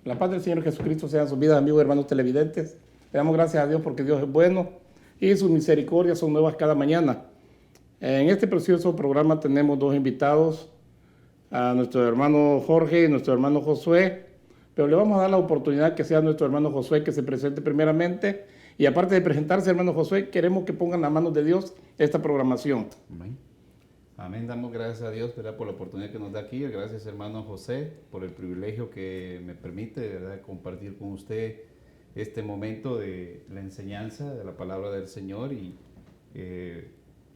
La paz del Señor Jesucristo sea en sus vidas, amigos y hermanos televidentes. Le damos gracias a Dios porque Dios es bueno y sus misericordias son nuevas cada mañana. En este precioso programa tenemos dos invitados, a nuestro hermano Jorge y nuestro hermano Josué, pero le vamos a dar la oportunidad que sea nuestro hermano Josué que se presente primeramente, y aparte de presentarse, hermano Josué, queremos que pongan las manos de Dios esta programación. Amén. Amén, damos gracias a Dios, ¿verdad?, por la oportunidad que nos da aquí. Gracias, hermano José, por el privilegio que me permite, ¿verdad?, compartir con usted este momento de la enseñanza de la palabra del Señor, y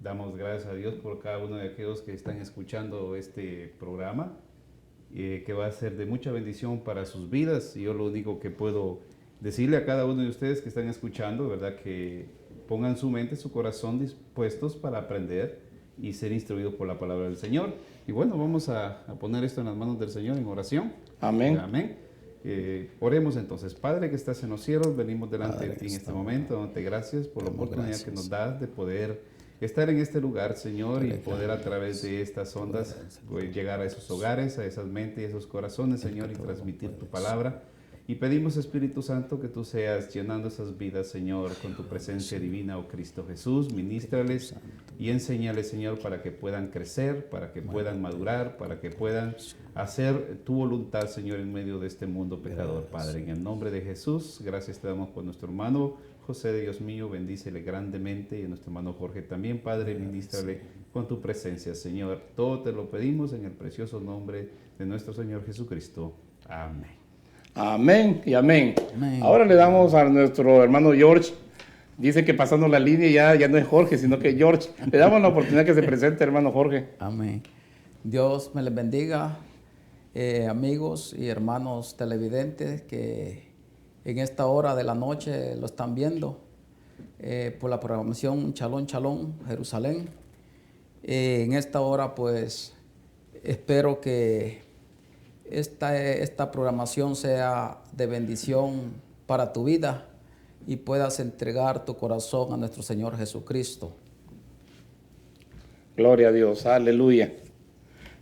damos gracias a Dios por cada uno de aquellos que están escuchando este programa, que va a ser de mucha bendición para sus vidas. Y yo lo único que puedo decirle a cada uno de ustedes que están escuchando, ¿verdad?, que pongan su mente, su corazón dispuestos para aprender y ser instruidos por la palabra del Señor. Y bueno, vamos a poner esto en las manos del Señor en oración. Amén. Amén. Oremos entonces. Padre que estás en los cielos, venimos delante de ti en este momento, dándote gracias por la oportunidad que nos das de poder estar en este lugar, Señor, y poder a través de estas ondas llegar a esos hogares, a esas mentes y a esos corazones, Señor, y transmitir tu palabra. Y pedimos, Espíritu Santo, que tú seas llenando esas vidas, Señor, con tu presencia divina, oh Cristo Jesús. Ministrales y enséñales, Señor, para que puedan crecer, para que puedan madurar, para que puedan hacer tu voluntad, Señor, en medio de este mundo pecador, Padre. En el nombre de Jesús, gracias te damos por nuestro hermano José, Dios mío, bendícele grandemente, y a nuestro hermano Jorge también, Padre, ministrale con tu presencia, Señor. Todo te lo pedimos en el precioso nombre de nuestro Señor Jesucristo. Amén. Amén y amén. Amén. Ahora le damos a nuestro hermano George. Dice que pasando la línea ya no es Jorge, sino que George. Le damos la oportunidad que se presente, hermano Jorge. Amén. Dios me les bendiga, amigos y hermanos televidentes que en esta hora de la noche lo están viendo por la programación Shalom, Shalom, Jerusalén. En esta hora, pues, espero que esta programación sea de bendición para tu vida y puedas entregar tu corazón a nuestro Señor Jesucristo. Gloria a Dios, aleluya.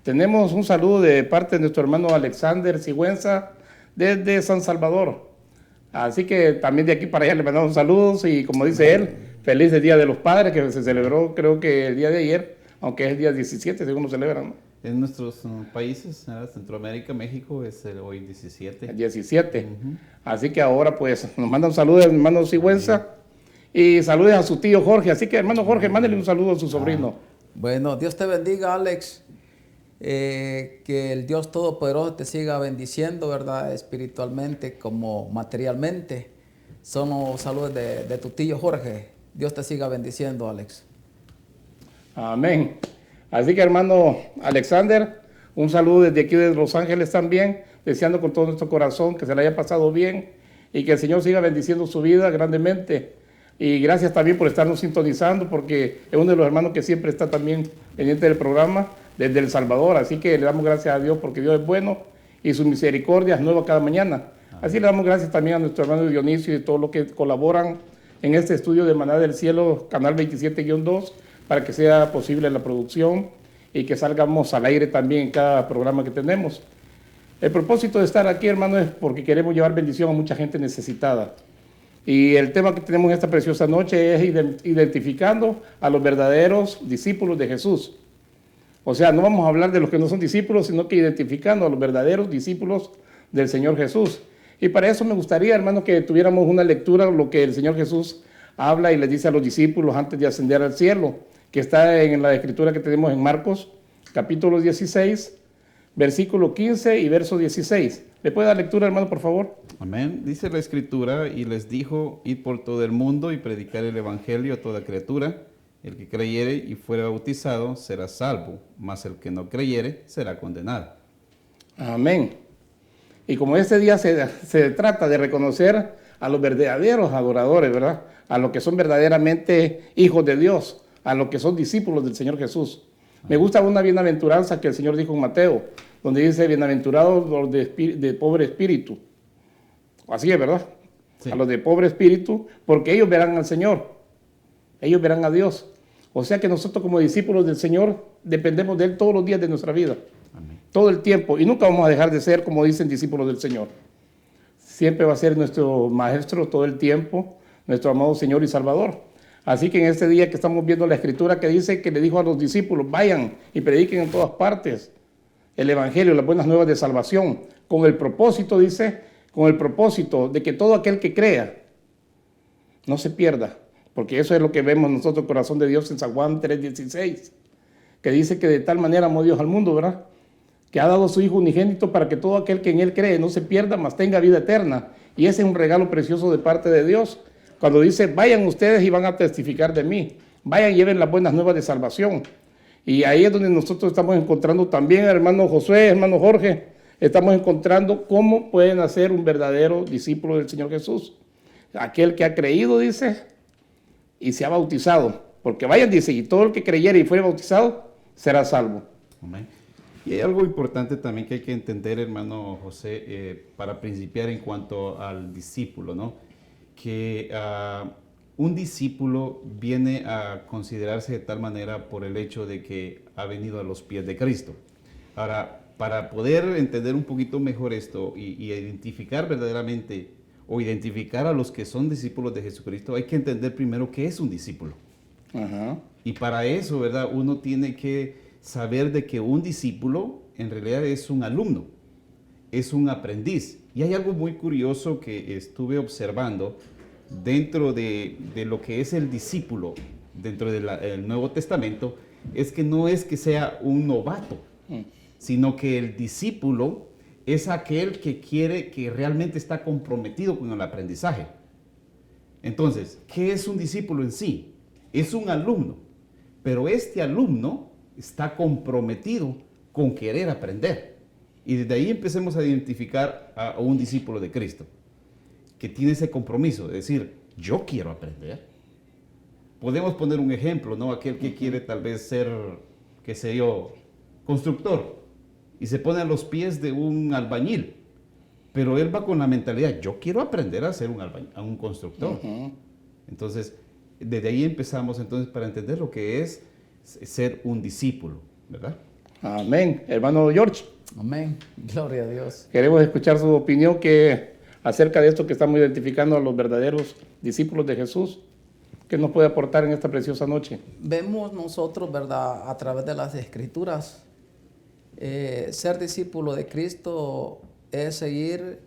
Tenemos un saludo de parte de nuestro hermano Alexander Sigüenza desde San Salvador. Así que también de aquí para allá le mandamos saludos, y como dice él, feliz Día de los Padres, que se celebró creo que el día de ayer, aunque es el día 17 según lo celebran, ¿no? En nuestros países, Centroamérica, México, es hoy 17. El 17. Así que ahora pues nos manda un saludo al hermano Sigüenza y saludes a su tío Jorge. Así que, hermano Jorge, mándele un saludo a su sobrino. Bueno, Dios te bendiga, Alex. Que el Dios Todopoderoso te siga bendiciendo, ¿verdad? Espiritualmente como materialmente. Somos saludos de tu tío Jorge. Dios te siga bendiciendo, Alex. Amén. Así que, hermano Alexander, un saludo desde aquí de Los Ángeles también, deseando con todo nuestro corazón que se le haya pasado bien y que el Señor siga bendiciendo su vida grandemente. Y gracias también por estarnos sintonizando, porque es uno de los hermanos que siempre está también pendiente del programa desde El Salvador. Así que le damos gracias a Dios porque Dios es bueno y su misericordia es nueva cada mañana. Así le damos gracias también a nuestro hermano Dionisio y todos los que colaboran en este estudio de Maná del Cielo, canal 27-2, para que sea posible la producción y que salgamos al aire también en cada programa que tenemos. El propósito de estar aquí, hermano, es porque queremos llevar bendición a mucha gente necesitada. Y el tema que tenemos esta preciosa noche es identificando a los verdaderos discípulos de Jesús. O sea, no vamos a hablar de los que no son discípulos, sino que identificando a los verdaderos discípulos del Señor Jesús. Y para eso me gustaría, hermano, que tuviéramos una lectura de lo que el Señor Jesús habla y les dice a los discípulos antes de ascender al cielo, que está en la escritura que tenemos en Marcos, capítulo 16, versículo 15 y verso 16. ¿Le puede dar lectura, hermano, por favor? Amén. Dice la escritura, y les dijo: id por todo el mundo y predicar el evangelio a toda criatura. El que creyere y fuere bautizado será salvo, mas el que no creyere será condenado. Amén. Y como este día se trata de reconocer a los verdaderos adoradores, ¿verdad? A los que son verdaderamente hijos de Dios, a los que son discípulos del Señor Jesús. Me gusta una bienaventuranza que el Señor dijo en Mateo, donde dice: bienaventurados los de pobre espíritu. Así es, ¿verdad? Sí. A los de pobre espíritu, porque ellos verán al Señor, ellos verán a Dios. O sea que nosotros como discípulos del Señor dependemos de Él todos los días de nuestra vida. Amén. Todo el tiempo, y nunca vamos a dejar de ser, como dicen, discípulos del Señor. siempre va a ser nuestro maestro todo el tiempo, nuestro amado Señor y Salvador. Así que en este día que estamos viendo la escritura que dice que le dijo a los discípulos, vayan y prediquen en todas partes el evangelio, las buenas nuevas de salvación, con el propósito, dice, con el propósito de que todo aquel que crea no se pierda, porque eso es lo que vemos nosotros, el corazón de Dios en San Juan 3:16, que dice que de tal manera amó Dios al mundo, ¿verdad?, que ha dado a su Hijo unigénito para que todo aquel que en Él cree no se pierda, mas tenga vida eterna. Y ese es un regalo precioso de parte de Dios. Cuando dice, vayan ustedes y van a testificar de mí. Vayan y lleven las buenas nuevas de salvación. Y ahí es donde nosotros estamos encontrando también, hermano Josué, hermano Jorge, estamos encontrando cómo pueden hacer un verdadero discípulo del Señor Jesús. Aquel que ha creído, dice, y se ha bautizado. Porque vayan, dice, y todo el que creyere y fuere bautizado será salvo. Amén. Y hay algo importante también que hay que entender, hermano José, para principiar en cuanto al discípulo, ¿no? Que un discípulo viene a considerarse de tal manera por el hecho de que ha venido a los pies de Cristo. Ahora, para poder entender un poquito mejor esto y identificar verdaderamente o identificar a los que son discípulos de Jesucristo, hay que entender primero qué es un discípulo. Ajá. Y para eso, ¿verdad?, uno tiene que saber de que un discípulo en realidad es un alumno, es un aprendiz. Y hay algo muy curioso que estuve observando dentro de lo que es el discípulo, dentro del Nuevo Testamento, es que no es que sea un novato, sino que el discípulo es aquel que quiere, que realmente está comprometido con el aprendizaje. Entonces, ¿qué es un discípulo en sí? Es un alumno, pero este alumno está comprometido con querer aprender. Y desde ahí empecemos a identificar a un discípulo de Cristo, que tiene ese compromiso de decir, yo quiero aprender. Podemos poner un ejemplo, ¿no? Aquel que quiere tal vez ser, qué sé yo, constructor, y se pone a los pies de un albañil, pero él va con la mentalidad, yo quiero aprender a ser un constructor. Entonces, desde ahí empezamos entonces para entender lo que es ser un discípulo, ¿verdad? Amén. Hermano George. Amén. Gloria a Dios. Queremos escuchar su opinión acerca de esto que estamos identificando a los verdaderos discípulos de Jesús. ¿Qué nos puede aportar en esta preciosa noche? Vemos nosotros, ¿verdad?, a través de las Escrituras, ser discípulo de Cristo es seguir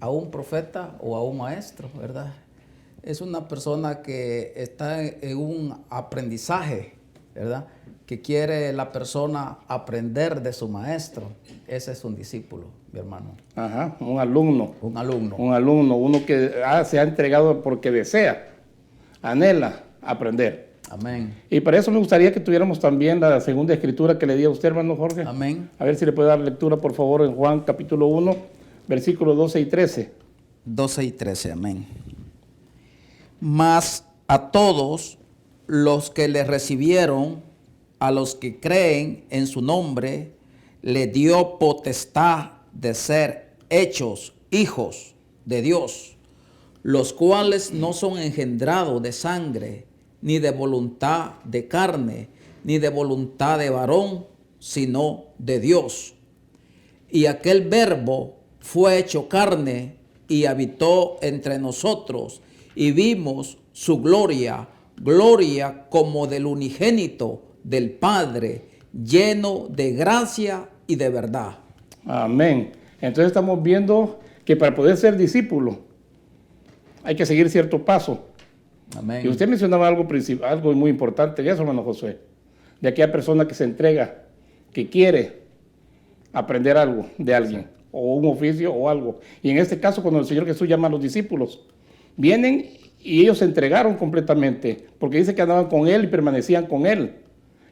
a un profeta o a un maestro, ¿verdad? Es una persona que está en un aprendizaje, ¿verdad?, que quiere la persona aprender de su maestro. Ese es un discípulo, mi hermano. Ajá, un alumno. Un alumno. Un alumno, uno que se ha entregado porque desea, anhela aprender. Amén. Y para eso me gustaría que tuviéramos también la segunda escritura que le di a usted, hermano Jorge. Amén. A ver si le puede dar lectura, por favor, en Juan capítulo 1, versículos 12 y 13. 12 y 13, amén. Mas a todos los que le recibieron, a los que creen en su nombre, le dio potestad de ser hechos hijos de Dios, los cuales no son engendrados de sangre, ni de voluntad de carne, ni de voluntad de varón, sino de Dios. Y aquel Verbo fue hecho carne y habitó entre nosotros, y vimos su gloria, gloria como del unigénito del Padre, lleno de gracia y de verdad. Amén. Entonces estamos viendo que para poder ser discípulo hay que seguir cierto paso. Amén. Y usted mencionaba algo muy importante de eso, hermano Josué, de aquella persona que se entrega, que quiere aprender algo de alguien, o un oficio o algo. Y en este caso, cuando el Señor Jesús llama a los discípulos, vienen y ellos se entregaron completamente, porque dice que andaban con Él y permanecían con Él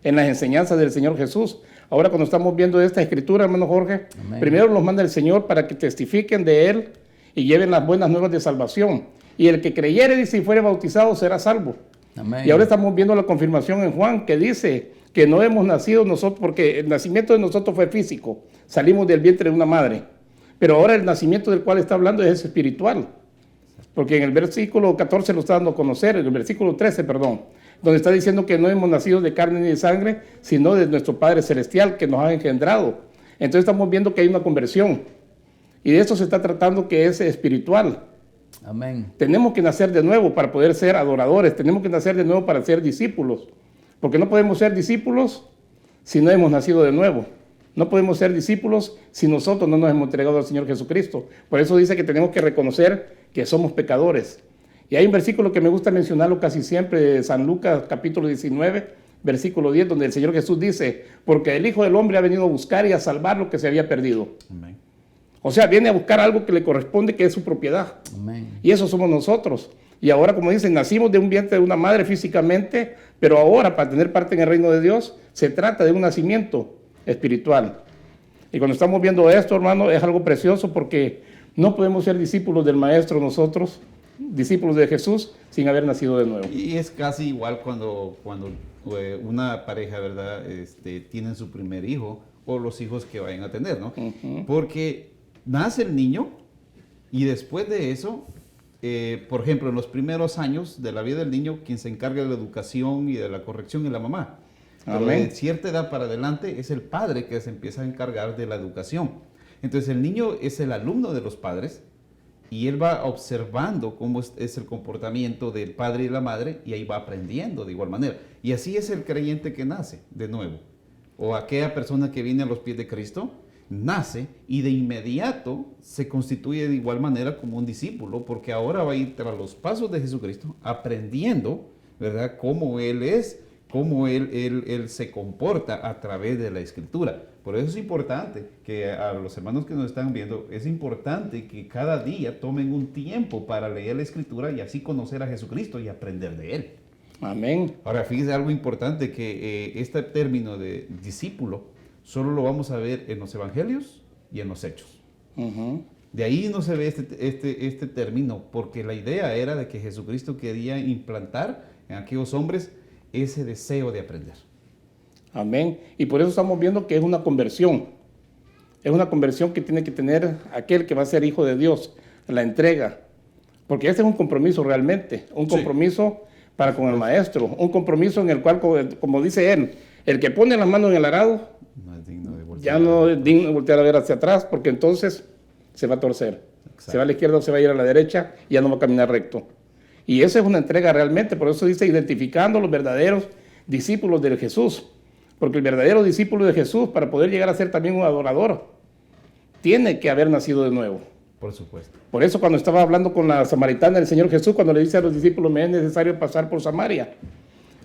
en las enseñanzas del Señor Jesús. Ahora, cuando estamos viendo esta escritura, hermano Jorge, Amén, primero los manda el Señor para que testifiquen de Él y lleven las buenas nuevas de salvación. Y el que creyere, dice, y fuere bautizado, será salvo. Amén. Y ahora estamos viendo la confirmación en Juan, que dice que no hemos nacido nosotros, porque el nacimiento de nosotros fue físico, salimos del vientre de una madre. Pero ahora el nacimiento del cual está hablando es espiritual. Porque en el versículo 14 lo está dando a conocer, en el versículo 13, perdón, donde está diciendo que no hemos nacido de carne ni de sangre, sino de nuestro Padre Celestial que nos ha engendrado. Entonces estamos viendo que hay una conversión. Y de esto se está tratando, que es espiritual. Amén. Tenemos que nacer de nuevo para poder ser adoradores. Tenemos que nacer de nuevo para ser discípulos. Porque no podemos ser discípulos si no hemos nacido de nuevo. No podemos ser discípulos si nosotros no nos hemos entregado al Señor Jesucristo. Por eso dice que tenemos que reconocer que somos pecadores. Y hay un versículo que me gusta mencionarlo casi siempre, de San Lucas capítulo 19, versículo 10, donde el Señor Jesús dice: porque el Hijo del Hombre ha venido a buscar y a salvar lo que se había perdido. Amén. O sea, viene a buscar algo que le corresponde, que es su propiedad. Amén. Y eso somos nosotros. Y ahora, como dicen, nacimos de un vientre de una madre físicamente, pero ahora, para tener parte en el reino de Dios, se trata de un nacimiento espiritual. Y cuando estamos viendo esto, hermano, es algo precioso, porque no podemos ser discípulos del Maestro nosotros, discípulos de Jesús, sin haber nacido de nuevo. Y es casi igual cuando una pareja, ¿verdad? Tienen su primer hijo o los hijos que vayan a tener, ¿no? Porque nace el niño y después de eso, por ejemplo, en los primeros años de la vida del niño, quien se encarga de la educación y de la corrección es la mamá. Pero Amén. de cierta edad para adelante es el padre que se empieza a encargar de la educación. Entonces el niño es el alumno de los padres y él va observando cómo es el comportamiento del padre y la madre, y ahí va aprendiendo de igual manera. Y así es el creyente que nace de nuevo, o aquella persona que viene a los pies de Cristo, nace y de inmediato se constituye de igual manera como un discípulo, porque ahora va a ir tras los pasos de Jesucristo, aprendiendo, ¿verdad?, cómo Él es, cómo él se comporta a través de la Escritura. Por eso es importante que a los hermanos que nos están viendo, es importante que cada día tomen un tiempo para leer la Escritura y así conocer a Jesucristo y aprender de Él. Amén. Ahora, fíjese algo importante, que este término de discípulo solo lo vamos a ver en los evangelios y en los hechos. De ahí no se ve este término, porque la idea era de que Jesucristo quería implantar en aquellos hombres ese deseo de aprender. Amén. Y por eso estamos viendo que es una conversión. Es una conversión que tiene que tener aquel que va a ser hijo de Dios, la entrega. Porque ese es un compromiso realmente, un compromiso para con el Maestro, un compromiso en el cual, como dice él, el que pone las manos en el arado, No es digno de voltear. ya no es digno de voltear a ver hacia atrás, porque entonces se va a torcer. Exacto. Se va a la izquierda o se va a ir a la derecha y ya no va a caminar recto. Y esa es una entrega realmente, por eso dice identificando los verdaderos discípulos de Jesús. Porque el verdadero discípulo de Jesús, para poder llegar a ser también un adorador, tiene que haber nacido de nuevo. Por supuesto. Por eso cuando estaba hablando con la samaritana del Señor Jesús, cuando le dice a los discípulos, me es necesario pasar por Samaria.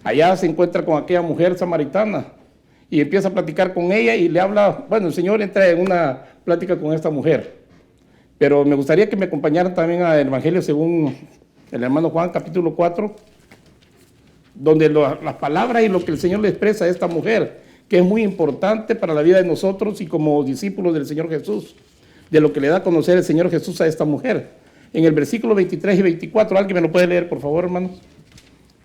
Allá se encuentra con aquella mujer samaritana y empieza a platicar con ella y le habla, bueno, el Señor entra en una plática con esta mujer. Pero me gustaría que me acompañaran también al Evangelio según el hermano Juan, capítulo 4, donde las palabras y lo que el Señor le expresa a esta mujer, que es muy importante para la vida de nosotros y como discípulos del Señor Jesús, de lo que le da a conocer el Señor Jesús a esta mujer. En el versículo 23 y 24, ¿alguien me lo puede leer, por favor, hermanos?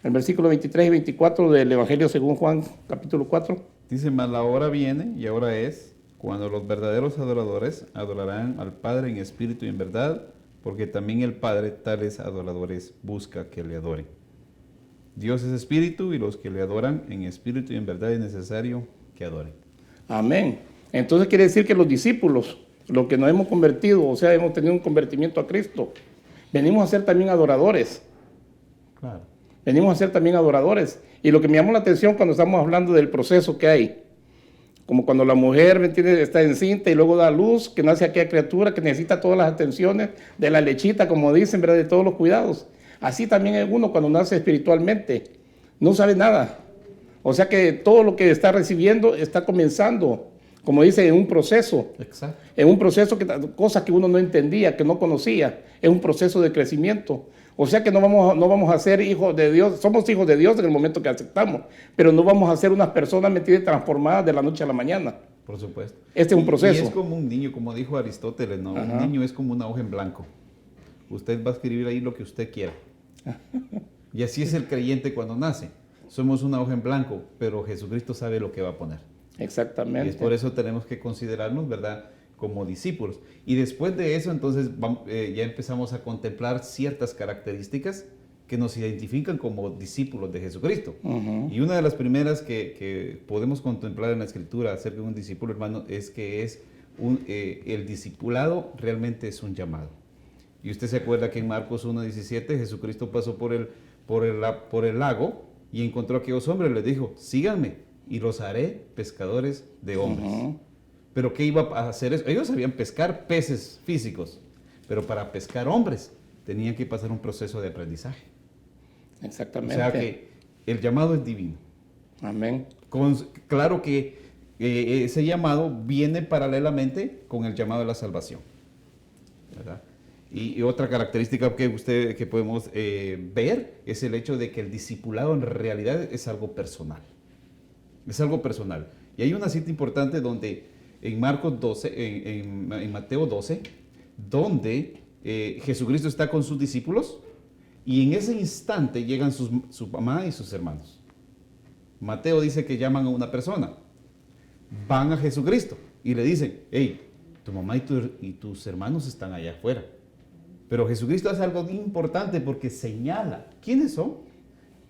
El versículo 23 y 24 del Evangelio según Juan, capítulo 4. Dice, mas la hora viene y ahora es, cuando los verdaderos adoradores adorarán al Padre en espíritu y en verdad, porque también el Padre tales adoradores busca que le adoren. Dios es espíritu y los que le adoran en espíritu y en verdad es necesario que adoren. Amén. Entonces quiere decir que los discípulos, los que nos hemos convertido, o sea, hemos tenido un convertimiento a Cristo, venimos a ser también adoradores. Claro. Venimos a ser también adoradores. Y lo que me llamó la atención cuando estamos hablando del proceso que hay, como cuando la mujer, ¿me entiendes?, está encinta y luego da luz, que nace aquella criatura que necesita todas las atenciones de la lechita, como dicen, ¿verdad?, de todos los cuidados. Así también es uno cuando nace espiritualmente. No sabe nada. O sea que todo lo que está recibiendo está comenzando, como dice, en un proceso. Exacto. En un proceso, cosas que uno no entendía, que no conocía. Es un proceso de crecimiento. O sea que no vamos a ser hijos de Dios. Somos hijos de Dios en el momento que aceptamos, pero no vamos a ser unas personas, ¿me entiendes?, transformadas de la noche a la mañana. Por supuesto. Este es un proceso. Y es como un niño, como dijo Aristóteles, ¿no? Ajá. Un niño es como una hoja en blanco. Usted va a escribir ahí lo que usted quiera. Y así es el creyente cuando nace. Somos una hoja en blanco, pero Jesucristo sabe lo que va a poner. Exactamente. Y es por eso tenemos que considerarnos, ¿verdad?, como discípulos. Y después de eso, entonces, ya empezamos a contemplar ciertas características que nos identifican como discípulos de Jesucristo. Y una de las primeras que podemos contemplar en la Escritura acerca de un discípulo, hermano, es que es el discipulado realmente es un llamado. Y usted se acuerda que en Marcos 1:17 Jesucristo pasó por el lago y encontró a aquellos hombres, les dijo, síganme y los haré pescadores de hombres. Pero ¿qué iba a hacer eso? Ellos sabían pescar peces físicos, pero para pescar hombres tenían que pasar un proceso de aprendizaje. Exactamente. O sea que el llamado es divino. Amén. Claro que ese llamado viene paralelamente con el llamado de la salvación, ¿verdad? Y otra característica que podemos ver es el hecho de que el discipulado en realidad es algo personal. Es algo personal. Y hay una cita importante donde en Marcos 12, en Mateo 12, donde Jesucristo está con sus discípulos y en ese instante llegan su mamá y sus hermanos. Mateo dice que llaman a una persona, van a Jesucristo y le dicen, hey, tu mamá y tus hermanos están allá afuera. Pero Jesucristo hace algo importante porque señala, ¿quiénes son?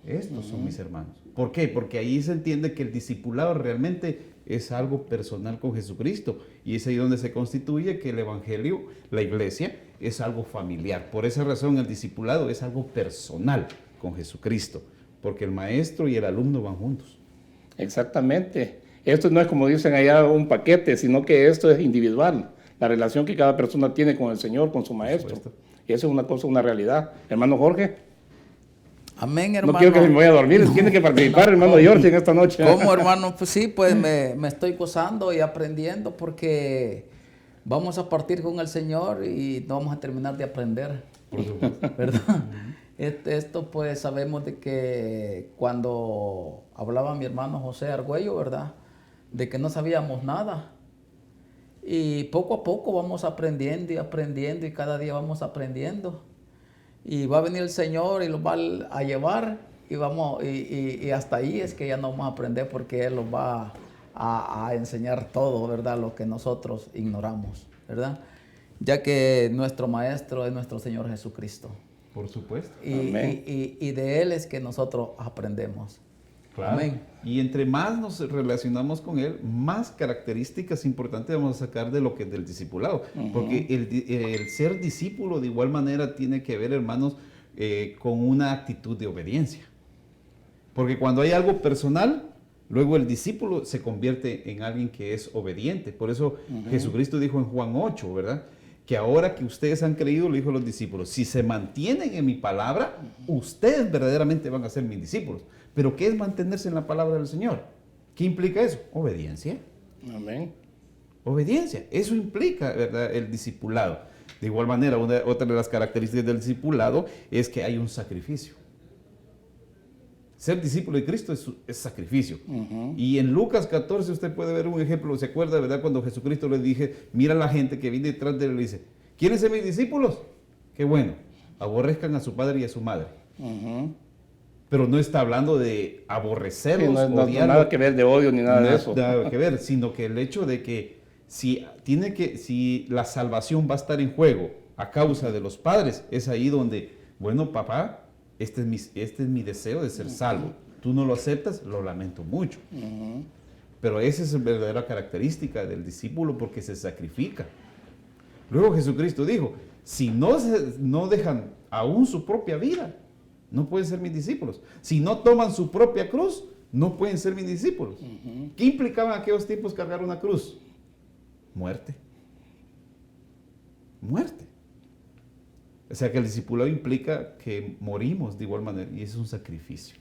Estos son mis hermanos. ¿Por qué? Porque ahí se entiende que el discipulado realmente es algo personal con Jesucristo y es ahí donde se constituye que el evangelio, la iglesia, es algo familiar. Por esa razón el discipulado es algo personal con Jesucristo, porque el maestro y el alumno van juntos. Exactamente. Esto no es como dicen allá un paquete, sino que esto es individual. La relación que cada persona tiene con el Señor, con su maestro. Y eso es una cosa, una realidad. Hermano Jorge. Amén, hermano. No quiero que me vaya a dormir, tiene que participar, hermano George, en esta noche. ¿Cómo, hermano? Pues sí, pues me estoy gozando y aprendiendo porque vamos a partir con el Señor y no vamos a terminar de aprender. Por supuesto. ¿Verdad? Esto pues sabemos de que cuando hablaba mi hermano José Argüello, ¿verdad? De que no sabíamos nada. Y poco a poco vamos aprendiendo y aprendiendo y cada día vamos aprendiendo. Y va a venir el Señor y los va a llevar y hasta ahí es que ya no vamos a aprender porque Él nos va a enseñar todo, ¿verdad? Lo que nosotros ignoramos, ¿verdad? Ya que nuestro Maestro es nuestro Señor Jesucristo. Por supuesto. Y de Él es que nosotros aprendemos. Claro. Amén. Y entre más nos relacionamos con Él, más características importantes vamos a sacar de lo que es del discipulado. Porque el ser discípulo de igual manera tiene que ver, hermanos, con una actitud de obediencia. Porque cuando hay algo personal, luego el discípulo se convierte en alguien que es obediente. Por eso Jesucristo dijo en Juan 8, ¿verdad? Que ahora que ustedes han creído, le dijo a los discípulos, si se mantienen en mi palabra, ustedes verdaderamente van a ser mis discípulos. Pero ¿qué es mantenerse en la palabra del Señor? ¿Qué implica eso? Obediencia. Amén. Obediencia. Eso implica, ¿verdad?, el discipulado. De igual manera, otra de las características del discipulado es que hay un sacrificio. Ser discípulo de Cristo es sacrificio. Y en Lucas 14 usted puede ver un ejemplo. ¿Se acuerda, verdad, cuando Jesucristo le dije, mira a la gente que viene detrás de él y le dice, ¿quieren ser mis discípulos? Qué bueno, aborrezcan a su padre y a su madre. Pero no está hablando de aborrecerlos, sí, no, odiarlos. nada que ver de odio ni nada de eso. Nada que ver, sino que el hecho de que si la salvación va a estar en juego a causa de los padres, es ahí donde, bueno, papá, este es mi deseo de ser salvo. Tú no lo aceptas, lo lamento mucho. Pero esa es la verdadera característica del discípulo porque se sacrifica. Luego Jesucristo dijo, si no dejan aún su propia vida, no pueden ser mis discípulos. Si no toman su propia cruz, no pueden ser mis discípulos. ¿Qué implicaban aquellos tiempos cargar una cruz? Muerte. Muerte. O sea que el discipulado implica que morimos de igual manera y eso es un sacrificio.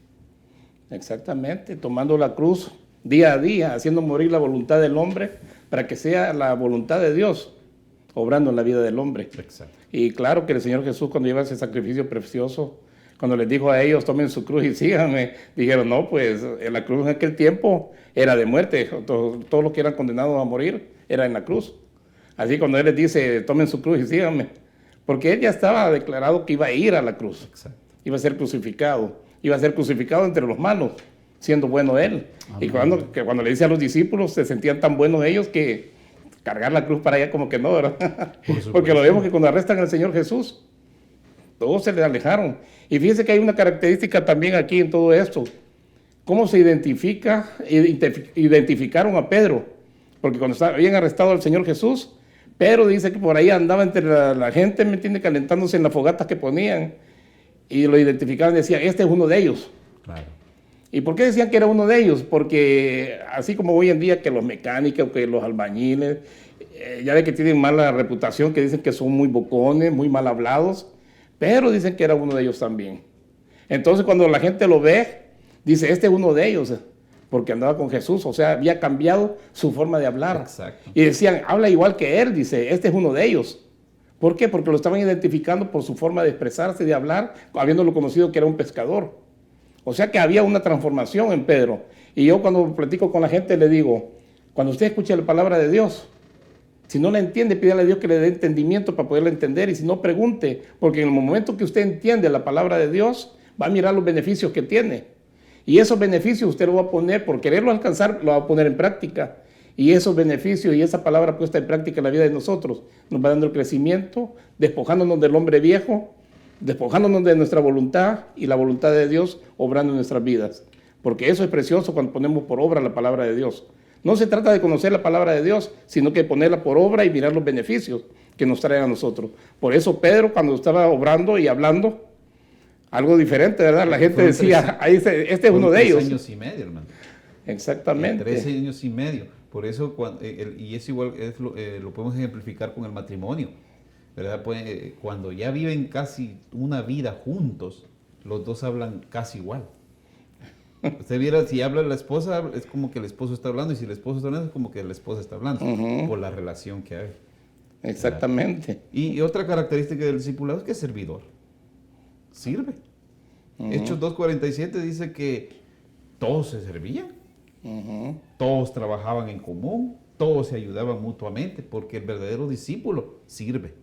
Exactamente, tomando la cruz día a día, haciendo morir la voluntad del hombre para que sea la voluntad de Dios obrando en la vida del hombre. Exacto. Y claro que el Señor Jesús, cuando lleva ese sacrificio precioso, cuando les dijo a ellos, tomen su cruz y síganme, dijeron, no, pues la cruz en aquel tiempo era de muerte, todos los que eran condenados a morir era en la cruz. Así cuando Él les dice, tomen su cruz y síganme, porque Él ya estaba declarado que iba a ir a la cruz. Exacto. Iba a ser crucificado entre los malos, siendo bueno Él. Amén. Y cuando le dice a los discípulos, se sentían tan buenos ellos que cargar la cruz para allá como que no, ¿verdad? Porque lo vemos que cuando arrestan al Señor Jesús, todos se le alejaron. Y fíjense que hay una característica también aquí en todo esto. ¿Cómo se identificaron a Pedro porque cuando habían arrestado al Señor Jesús, Pedro dice que por ahí andaba entre la gente, ¿me entiende?, calentándose en las fogatas que ponían, y lo identificaban y decían, este es uno de ellos. Claro. ¿Y por qué decían que era uno de ellos? Porque así como hoy en día que los mecánicos, que los albañiles, ya ve que tienen mala reputación, que dicen que son muy bocones, muy mal hablados, pero dicen que era uno de ellos también. Entonces cuando la gente lo ve, dice, este es uno de ellos, porque andaba con Jesús, o sea, había cambiado su forma de hablar. Exacto. Y decían, habla igual que él, dice, este es uno de ellos. ¿Por qué? Porque lo estaban identificando por su forma de expresarse, de hablar, habiéndolo conocido que era un pescador. O sea que había una transformación en Pedro. Y yo cuando platico con la gente le digo, cuando usted escuche la palabra de Dios, si no la entiende, pídale a Dios que le dé entendimiento para poderla entender, y si no, pregunte, porque en el momento que usted entiende la palabra de Dios, va a mirar los beneficios que tiene. Y esos beneficios usted lo va a poner, por quererlo alcanzar, lo va a poner en práctica. Y esos beneficios y esa palabra puesta en práctica en la vida de nosotros nos va dando el crecimiento, despojándonos del hombre viejo, despojándonos de nuestra voluntad y la voluntad de Dios obrando en nuestras vidas. Porque eso es precioso cuando ponemos por obra la palabra de Dios. No se trata de conocer la palabra de Dios, sino que ponerla por obra y mirar los beneficios que nos traen a nosotros. Por eso Pedro, cuando estaba obrando y hablando, algo diferente, ¿verdad? La gente decía, ahí este es uno de ellos. 3 años y medio, hermano. Exactamente. 13 años y medio. Por eso, y es igual, lo podemos ejemplificar con el matrimonio, ¿verdad? Pues, cuando ya viven casi una vida juntos, los dos hablan casi igual. Usted viera, si habla la esposa, es como que el esposo está hablando, y si el esposo está hablando, es como que la esposa está hablando, por la relación que hay. Exactamente. Y otra característica del discipulado es que es servidor. Sirve. Hechos 2:47 dice que todos se servían, todos trabajaban en común, todos se ayudaban mutuamente, porque el verdadero discípulo sirve,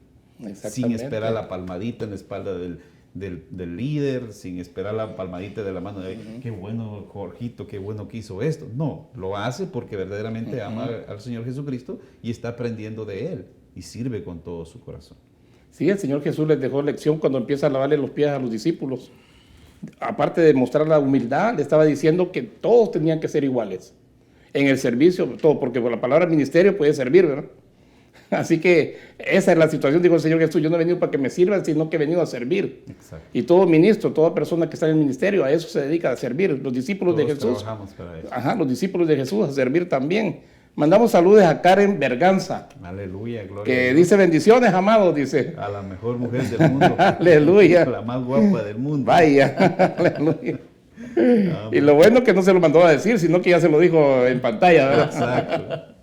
sin esperar la palmadita en la espalda del líder, sin esperar la palmadita de la mano de qué bueno Jorgito, qué bueno que hizo esto. No, lo hace porque verdaderamente ama al Señor Jesucristo y está aprendiendo de Él y sirve con todo su corazón. Sí, el Señor Jesús les dejó lección cuando empieza a lavarle los pies a los discípulos. Aparte de mostrar la humildad, le estaba diciendo que todos tenían que ser iguales. En el servicio, todo, porque por la palabra ministerio puede servir, ¿verdad? Así que esa es la situación, dijo el Señor Jesús, yo no he venido para que me sirvan, sino que he venido a servir. Exacto. Y todo ministro, toda persona que está en el ministerio, a eso se dedica, a servir. Los discípulos Todos de Jesús. trabajamos para eso. Ajá, los discípulos de Jesús a servir también. Mandamos saludos a Karen Berganza, Aleluya, gloria que a Dios. dice bendiciones, amados, dice. A la mejor mujer del mundo. Aleluya. La más guapa del mundo. Vaya, aleluya. Amén. Y lo bueno que no se lo mandó a decir, sino que ya se lo dijo en pantalla, ¿verdad? Exacto.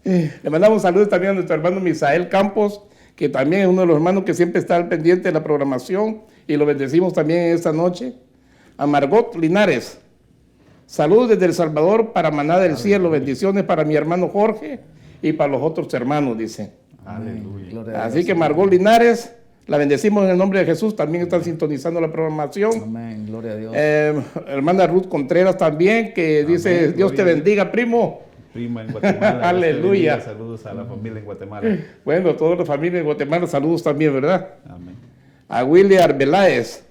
Le mandamos saludos también a nuestro hermano Misael Campos, que también es uno de los hermanos que siempre está al pendiente de la programación, y lo bendecimos también en esta noche. A Margot Linares, saludos desde El Salvador para Maná del Cielo, bendiciones para mi hermano Jorge y para los otros hermanos, dice. Aleluya. Gloria a Así Dios. que Margot Linares, la bendecimos en el nombre de Jesús, también están sintonizando la programación. Amén, gloria a Dios. Hermana Ruth Contreras también, que dice, Amén, Dios te gloria a bendiga, primo. Prima en Guatemala. Aleluya. Dios te bendiga. Saludos a la familia en Guatemala. Bueno, toda la familia de Guatemala, saludos también, ¿verdad? Amén. A William Arbeláez.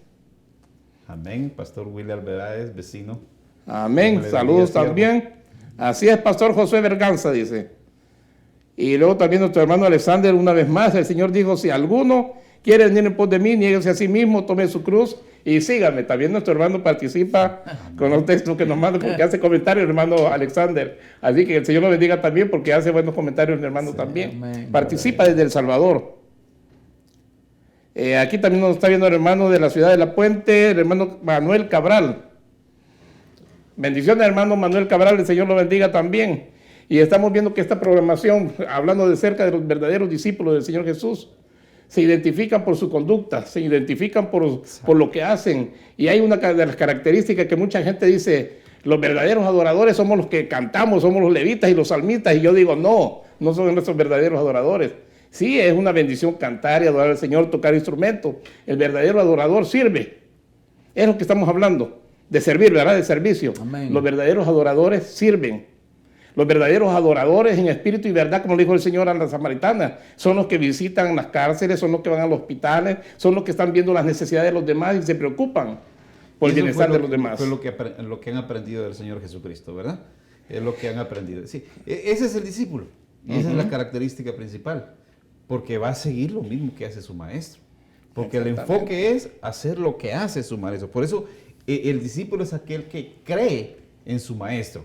Amén. Pastor William Alveráez, vecino. Amén. Dios le Saludos bendiga, también. Así es, Pastor José Berganza, dice. Y luego también nuestro hermano Alexander, una vez más, el Señor dijo, si alguno quiere venir en pos de mí, niéguese a sí mismo, tome su cruz y sígame. También nuestro hermano participa con los textos que nos manda, porque hace comentarios el hermano Alexander. Así que el Señor lo bendiga también, porque hace buenos comentarios el hermano también. Amén. Participa desde El Salvador. Aquí también nos está viendo el hermano de la ciudad de La Puente, el hermano Manuel Cabral. Bendiciones, hermano Manuel Cabral, el Señor lo bendiga también. Y estamos viendo que esta programación, hablando de cerca de los verdaderos discípulos del Señor Jesús, se identifican por su conducta, se identifican por lo que hacen. Y hay una de las características que mucha gente dice, los verdaderos adoradores somos los que cantamos, somos los levitas y los salmistas. Y yo digo, no son nuestros verdaderos adoradores. Sí, es una bendición cantar y adorar al Señor, tocar instrumentos. El verdadero adorador sirve. Es lo que estamos hablando, de servir, ¿verdad? De servicio. Amén. Los verdaderos adoradores sirven. Los verdaderos adoradores en espíritu y verdad, como dijo el Señor a la samaritana, son los que visitan las cárceles, son los que van a los hospitales, son los que están viendo las necesidades de los demás y se preocupan por el bienestar de los demás. Fue lo que han aprendido del Señor Jesucristo, ¿verdad? Es lo que han aprendido. Sí, ese es el discípulo. Y esa es la característica principal, porque va a seguir lo mismo que hace su maestro. Porque el enfoque es hacer lo que hace su maestro. Por eso el discípulo es aquel que cree en su maestro.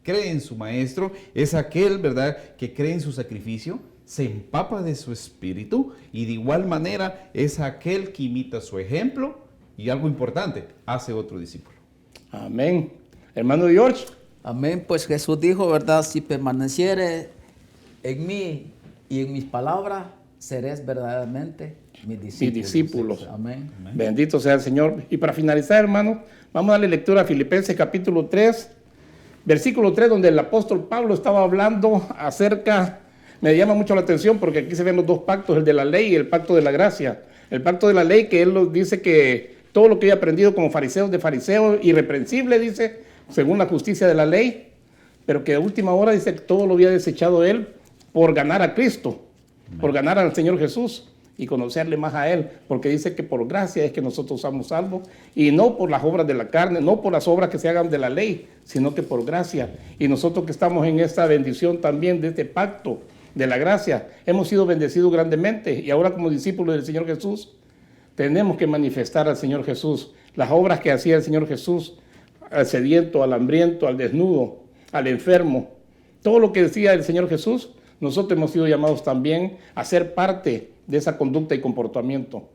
Cree en su maestro, es aquel, ¿verdad?, que cree en su sacrificio, se empapa de su espíritu y de igual manera es aquel que imita su ejemplo y algo importante, hace otro discípulo. Amén. Hermano George. Amén. Pues Jesús dijo, ¿verdad? Si permaneciere en mí y en mis palabras, seréis verdaderamente mis discípulos. Mis discípulos. Amén. Bendito sea el Señor. Y para finalizar, hermano, vamos a darle lectura a Filipenses capítulo 3, versículo 3, donde el apóstol Pablo estaba hablando acerca, me llama mucho la atención porque aquí se ven los dos pactos, el de la ley y el pacto de la gracia. El pacto de la ley, que él nos dice que todo lo que había aprendido como fariseos de fariseos, irreprensible, dice, según la justicia de la ley, pero que a última hora dice que todo lo había desechado él por ganar a Cristo, por ganar al Señor Jesús y conocerle más a Él, porque dice que por gracia es que nosotros somos salvos, y no por las obras de la carne, no por las obras que se hagan de la ley, sino que por gracia. Y nosotros que estamos en esta bendición también de este pacto de la gracia, hemos sido bendecidos grandemente, y ahora como discípulos del Señor Jesús, tenemos que manifestar al Señor Jesús, las obras que hacía el Señor Jesús, al sediento, al hambriento, al desnudo, al enfermo, todo lo que decía el Señor Jesús, nosotros hemos sido llamados también a ser parte de esa conducta y comportamiento.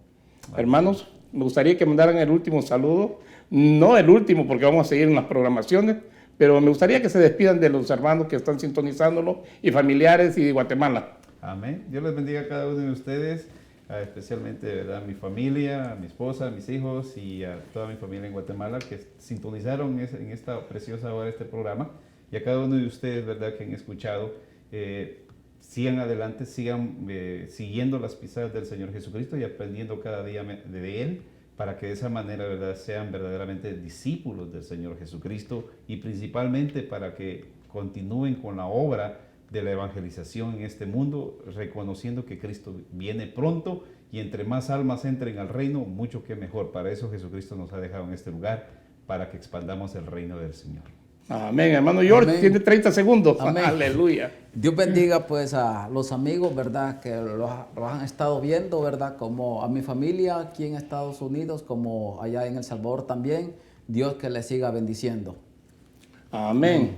Hermanos, me gustaría que mandaran el último saludo, no el último porque vamos a seguir en las programaciones, pero me gustaría que se despidan de los hermanos que están sintonizándolo y familiares y de Guatemala. Amén. Dios les bendiga a cada uno de ustedes, especialmente, ¿verdad?, a mi familia, a mi esposa, a mis hijos y a toda mi familia en Guatemala que sintonizaron en esta preciosa hora este programa, y a cada uno de ustedes, ¿verdad?, que han escuchado. Sigan adelante, sigan siguiendo las pisadas del Señor Jesucristo y aprendiendo cada día de Él, para que de esa manera, ¿verdad?, sean verdaderamente discípulos del Señor Jesucristo, y principalmente para que continúen con la obra de la evangelización en este mundo, reconociendo que Cristo viene pronto, y entre más almas entren al reino, mucho que mejor. Para eso Jesucristo nos ha dejado en este lugar, para que expandamos el reino del Señor. Amén. Hermano George, Amén. tiene 30 segundos. Amén. Aleluya. Dios bendiga pues a los amigos, ¿verdad?, que los han estado viendo, ¿verdad?, como a mi familia aquí en Estados Unidos, como allá en El Salvador también. Dios que les siga bendiciendo. Amén.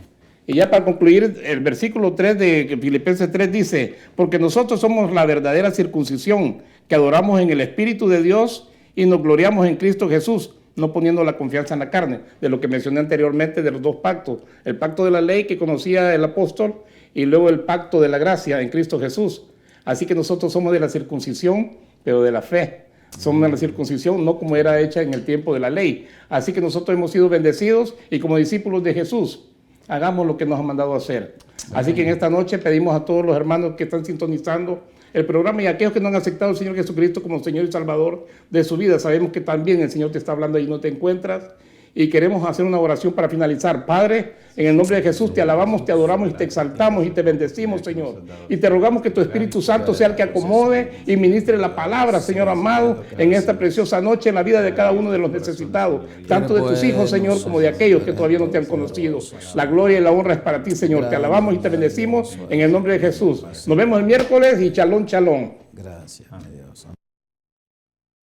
Y ya para concluir, el versículo 3 de Filipenses 3 dice, porque nosotros somos la verdadera circuncisión, que adoramos en el Espíritu de Dios y nos gloriamos en Cristo Jesús, no poniendo la confianza en la carne, de lo que mencioné anteriormente de los dos pactos, el pacto de la ley que conocía el apóstol y luego el pacto de la gracia en Cristo Jesús. Así que nosotros somos de la circuncisión, pero de la fe. Somos de la circuncisión no como era hecha en el tiempo de la ley. Así que nosotros hemos sido bendecidos y como discípulos de Jesús, hagamos lo que nos ha mandado a hacer. Así que en esta noche pedimos a todos los hermanos que están sintonizando el programa y a aquellos que no han aceptado al Señor Jesucristo como Señor y Salvador de su vida. Sabemos que también el Señor te está hablando y no te encuentras. Y queremos hacer una oración para finalizar. Padre, en el nombre de Jesús te alabamos, te adoramos y te exaltamos y te bendecimos, Señor. Y te rogamos que tu Espíritu Santo sea el que acomode y ministre la palabra, Señor amado, en esta preciosa noche en la vida de cada uno de los necesitados, tanto de tus hijos, Señor, como de aquellos que todavía no te han conocido. La gloria y la honra es para ti, Señor. Te alabamos y te bendecimos en el nombre de Jesús. Nos vemos el miércoles y shalom, shalom. Gracias.